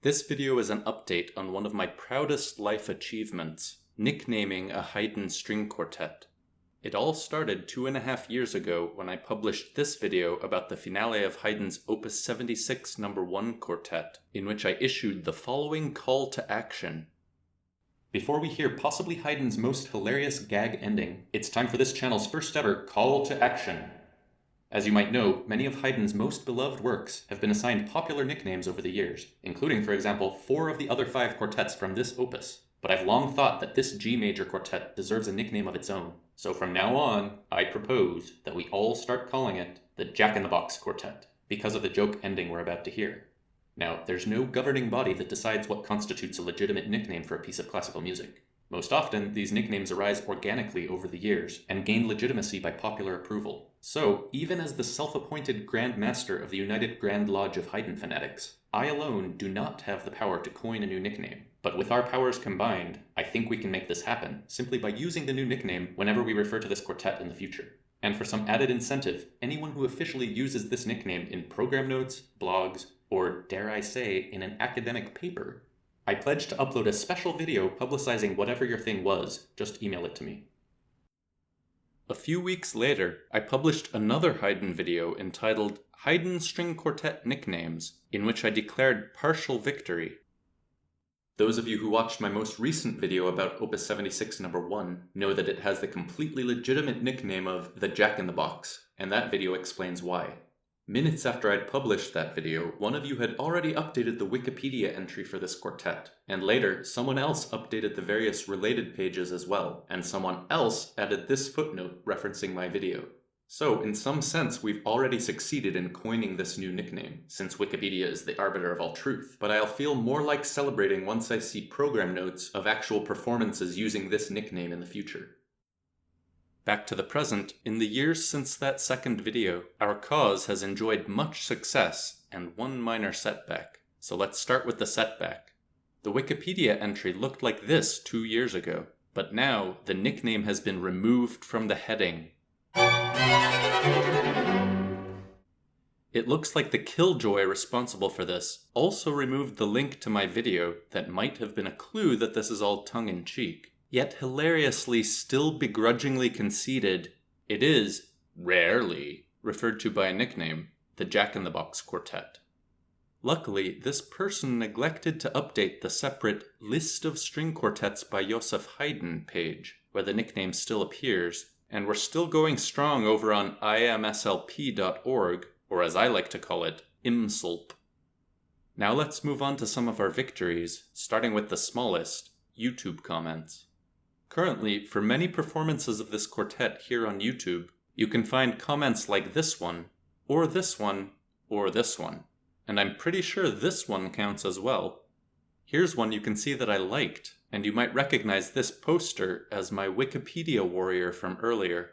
This video is an update on one of my proudest life achievements, nicknaming a Haydn string quartet. It all started 2.5 years ago when I published this video about the finale of Haydn's Opus 76 No. 1 quartet, in which I issued the following call to action. Before we hear possibly Haydn's most hilarious gag ending, it's time for this channel's first ever call to action. As you might know, many of Haydn's most beloved works have been assigned popular nicknames over the years, including, for example, 4 of the other 5 quartets from this opus. But I've long thought that this G major quartet deserves a nickname of its own. So from now on, I propose that we all start calling it the Jack-in-the-Box Quartet, because of the joke ending we're about to hear. Now, there's no governing body that decides what constitutes a legitimate nickname for a piece of classical music. Most often, these nicknames arise organically over the years and gain legitimacy by popular approval. So, even as the self-appointed Grand Master of the United Grand Lodge of Haydn fanatics, I alone do not have the power to coin a new nickname. But with our powers combined, I think we can make this happen, simply by using the new nickname whenever we refer to this quartet in the future. And for some added incentive, anyone who officially uses this nickname in program notes, blogs, or dare I say, in an academic paper, I pledge to upload a special video publicizing whatever your thing was. Just email it to me. A few weeks later, I published another Haydn video entitled Haydn String Quartet Nicknames, in which I declared partial victory. Those of you who watched my most recent video about Opus 76 No. 1 know that it has the completely legitimate nickname of the Jack-in-the-Box, and that video explains why. Minutes after I'd published that video, one of you had already updated the Wikipedia entry for this quartet, and later, someone else updated the various related pages as well, and someone else added this footnote referencing my video. So, in some sense, we've already succeeded in coining this new nickname, since Wikipedia is the arbiter of all truth, but I'll feel more like celebrating once I see program notes of actual performances using this nickname in the future. Back to the present, in the years since that second video, our cause has enjoyed much success and one minor setback. So let's start with the setback. The Wikipedia entry looked like this 2 years ago, but now the nickname has been removed from the heading. It looks like the killjoy responsible for this also removed the link to my video that might have been a clue that this is all tongue-in-cheek. Yet hilariously still begrudgingly conceded, it is, rarely, referred to by a nickname, the Jack-in-the-Box Quartet. Luckily, this person neglected to update the separate List of String Quartets by Joseph Haydn page, where the nickname still appears, and we're still going strong over on imslp.org, or as I like to call it, imslp. Now let's move on to some of our victories, starting with the smallest, YouTube comments. Currently, for many performances of this quartet here on YouTube, you can find comments like this one, or this one, or this one. And I'm pretty sure this one counts as well. Here's one you can see that I liked, and you might recognize this poster as my Wikipedia warrior from earlier.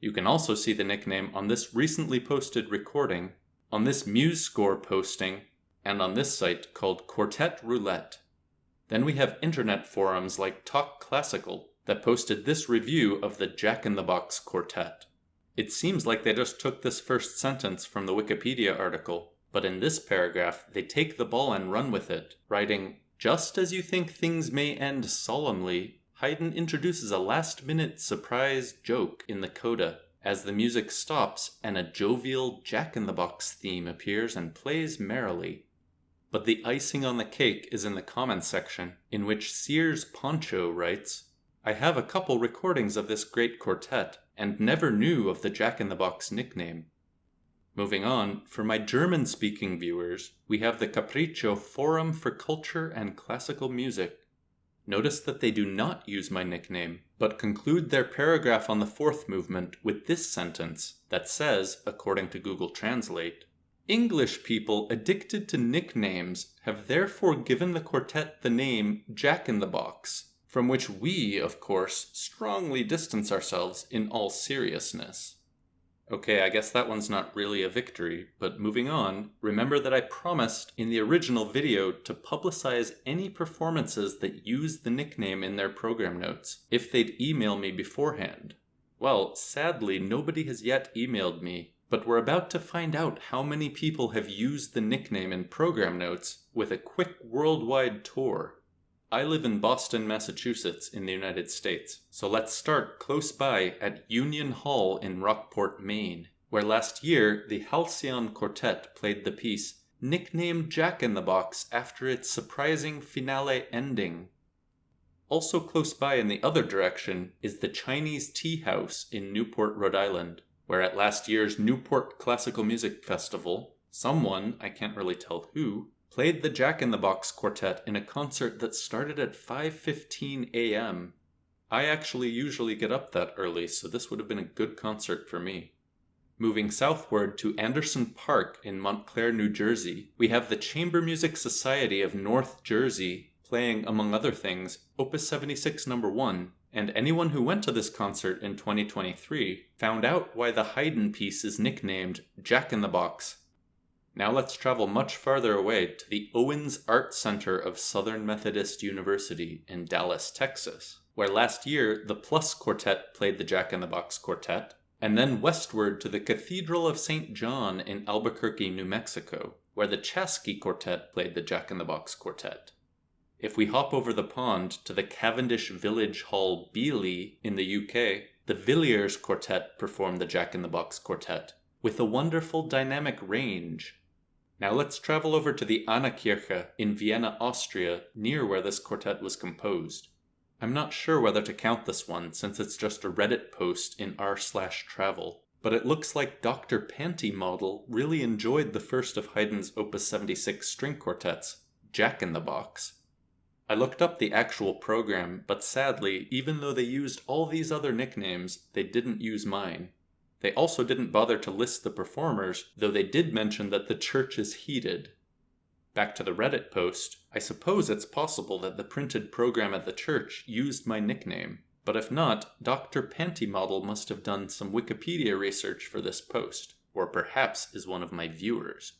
You can also see the nickname on this recently posted recording, on this MuseScore posting, and on this site called Quartet Roulette. Then we have internet forums like Talk Classical that posted this review of the Jack-in-the-Box Quartet. It seems like they just took this first sentence from the Wikipedia article, but in this paragraph they take the ball and run with it, writing, "Just as you think things may end solemnly, Haydn introduces a last-minute surprise joke in the coda, as the music stops and a jovial Jack-in-the-Box theme appears and plays merrily." But the icing on the cake is in the comments section, in which Sears Poncho writes, "I have a couple recordings of this great quartet, and never knew of the Jack-in-the-Box nickname." Moving on, for my German-speaking viewers, we have the Capriccio Forum for Culture and Classical Music. Notice that they do not use my nickname, but conclude their paragraph on the fourth movement with this sentence that says, according to Google Translate, "English people addicted to nicknames have therefore given the quartet the name Jack-in-the-Box, from which we, of course, strongly distance ourselves in all seriousness." Okay, I guess that one's not really a victory, but moving on, remember that I promised in the original video to publicize any performances that used the nickname in their program notes, if they'd email me beforehand. Well, sadly, nobody has yet emailed me, But we're about to find out how many people have used the nickname in program notes with a quick worldwide tour. I live in Boston, Massachusetts in the United States, so let's start close by at Union Hall in Rockport, Maine, where last year the Halcyon Quartet played the piece nicknamed Jack in the Box after its surprising finale ending. Also close by in the other direction is the Chinese Tea House in Newport, Rhode Island, where at last year's Newport Classical Music Festival, someone, I can't really tell who, played the Jack in the Box Quartet in a concert that started at 5:15 a.m. I actually usually get up that early, so this would have been a good concert for me. Moving southward to Anderson Park in Montclair, New Jersey, we have the Chamber Music Society of North Jersey playing, among other things, Opus 76 No. 1, and anyone who went to this concert in 2023 found out why the Haydn piece is nicknamed Jack in the Box. Now let's travel much farther away to the Owens Art Center of Southern Methodist University in Dallas, Texas, where last year the Plus Quartet played the Jack in the Box Quartet, and then westward to the Cathedral of St. John in Albuquerque, New Mexico, where the Chasky Quartet played the Jack in the Box Quartet. If we hop over the pond to the Cavendish Village Hall, Beeley, in the UK, the Villiers Quartet performed the Jack in the Box Quartet, with a wonderful dynamic range. Now let's travel over to the Anna-Kirche in Vienna, Austria, near where this quartet was composed. I'm not sure whether to count this one, since it's just a Reddit post in r/travel, but it looks like Dr. Panty Model really enjoyed the first of Haydn's Opus 76 string quartets, Jack in the Box. I looked up the actual program, but sadly, even though they used all these other nicknames, they didn't use mine. They also didn't bother to list the performers, though they did mention that the church is heated. Back to the Reddit post, I suppose it's possible that the printed program at the church used my nickname, but if not, Dr. Panty Model must have done some Wikipedia research for this post, or perhaps is one of my viewers.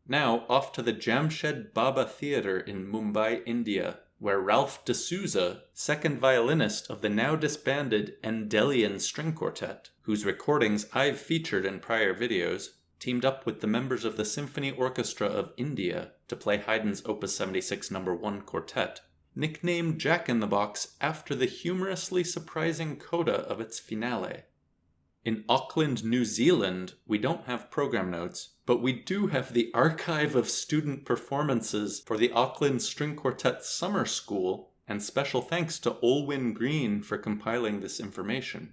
Now, off to the Jamshed Baba Theatre in Mumbai, India, where Ralph D'Souza, second violinist of the now disbanded Endelian String Quartet, whose recordings I've featured in prior videos, teamed up with the members of the Symphony Orchestra of India to play Haydn's Opus 76 No. 1 Quartet, nicknamed Jack in the Box after the humorously surprising coda of its finale. In Auckland, New Zealand, we don't have program notes, but we do have the archive of student performances for the Auckland String Quartet Summer School, and special thanks to Olwyn Green for compiling this information.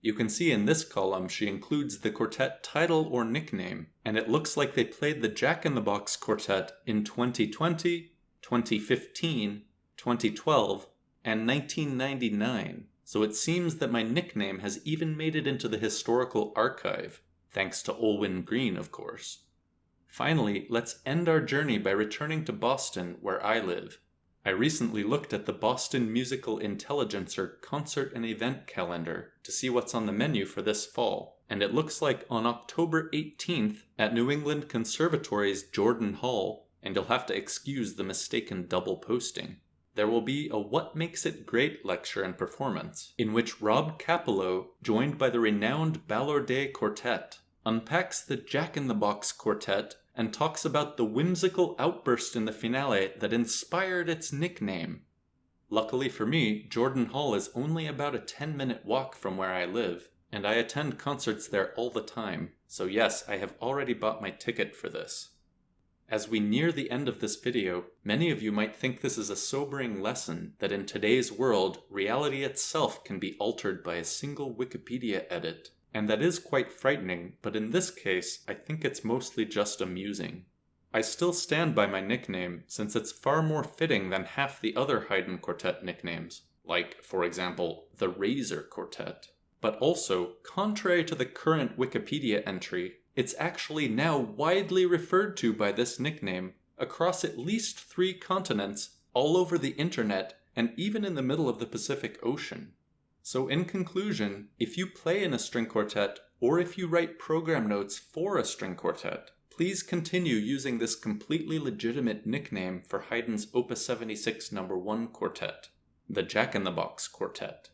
You can see in this column she includes the quartet title or nickname, and it looks like they played the Jack in the Box Quartet in 2020, 2015, 2012, and 1999. So it seems that my nickname has even made it into the historical archive, thanks to Olwyn Green, of course. Finally, let's end our journey by returning to Boston, where I live. I recently looked at the Boston Musical Intelligencer concert and event calendar to see what's on the menu for this fall, and it looks like on October 18th at New England Conservatory's Jordan Hall, and you'll have to excuse the mistaken double posting, there will be a What Makes It Great lecture and performance, in which Rob Capello, joined by the renowned Ballordet Quartet, unpacks the Jack in the Box Quartet and talks about the whimsical outburst in the finale that inspired its nickname. Luckily for me, Jordan Hall is only about a 10-minute walk from where I live, and I attend concerts there all the time, so yes, I have already bought my ticket for this. As we near the end of this video, many of you might think this is a sobering lesson that in today's world, reality itself can be altered by a single Wikipedia edit. And that is quite frightening, but in this case, I think it's mostly just amusing. I still stand by my nickname, since it's far more fitting than half the other Haydn Quartet nicknames, like, for example, the Razor Quartet. But also, contrary to the current Wikipedia entry, it's actually now widely referred to by this nickname across at least 3 continents, all over the internet, and even in the middle of the Pacific Ocean. So in conclusion, if you play in a string quartet, or if you write program notes for a string quartet, please continue using this completely legitimate nickname for Haydn's Opus 76 No. 1 Quartet, the Jack in the Box Quartet.